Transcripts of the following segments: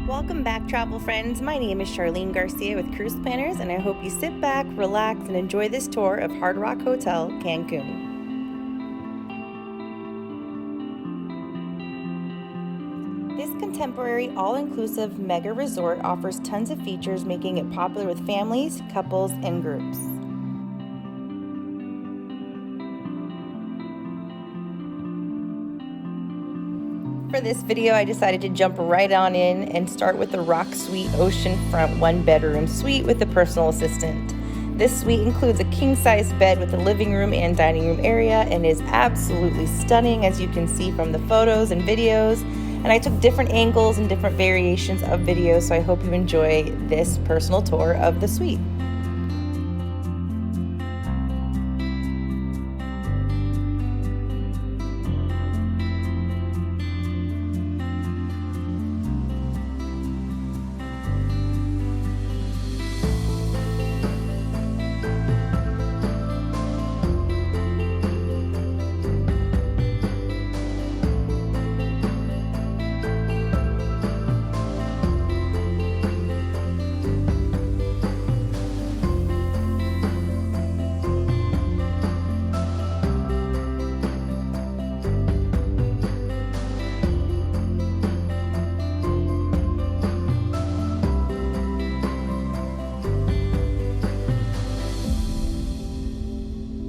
Welcome back, travel friends. My name is Charlene Garcia with Cruise Planners, and I hope you sit back, relax, and enjoy this tour of Hard Rock Hotel, Cancun. This contemporary, all-inclusive mega resort offers tons of features, making it popular with families, couples, and groups. For this video, I decided to jump right on in and start with the Rock Suite oceanfront one-bedroom suite with a personal assistant. This suite includes a king-size bed with a living room and dining room area and is absolutely stunning, as you can see from the photos and videos. And I took different angles and different variations of videos, so I hope you enjoy this personal tour of the suite.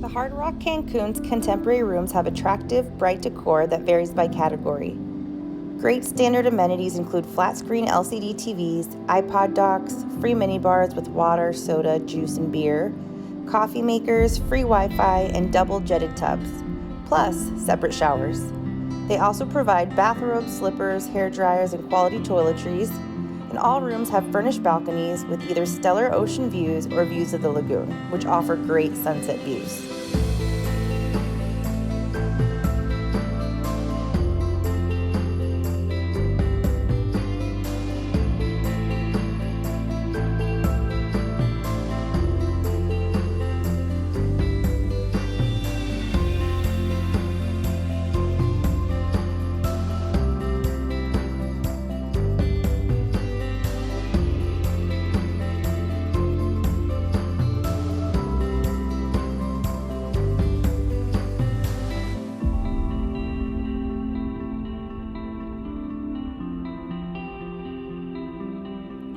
The Hard Rock Cancun's contemporary rooms have attractive, bright decor that varies by category. Great standard amenities include flat-screen LCD TVs, iPod docks, free minibars with water, soda, juice, and beer, coffee makers, free Wi-Fi, and double-jetted tubs, plus separate showers. They also provide bathrobes, slippers, hair dryers, and quality toiletries, and all rooms have furnished balconies with either stellar ocean views or views of the lagoon, which offer great sunset views.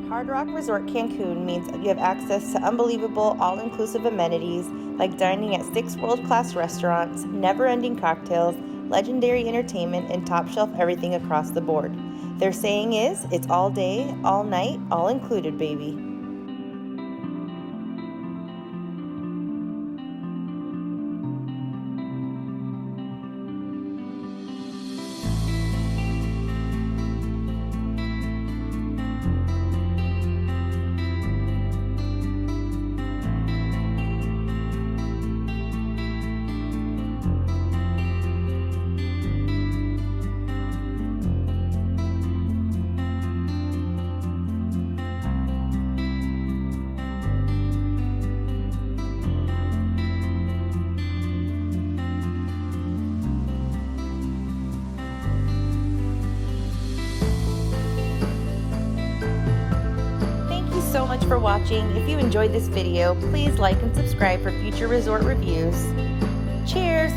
Hard Rock Resort Cancun means you have access to unbelievable all-inclusive amenities like dining at 6 world-class restaurants, never-ending cocktails, legendary entertainment, and top-shelf everything across the board. Their saying is, it's all day, all night, all included, baby. So much for watching. If you enjoyed this video, please like and subscribe for future resort reviews. Cheers!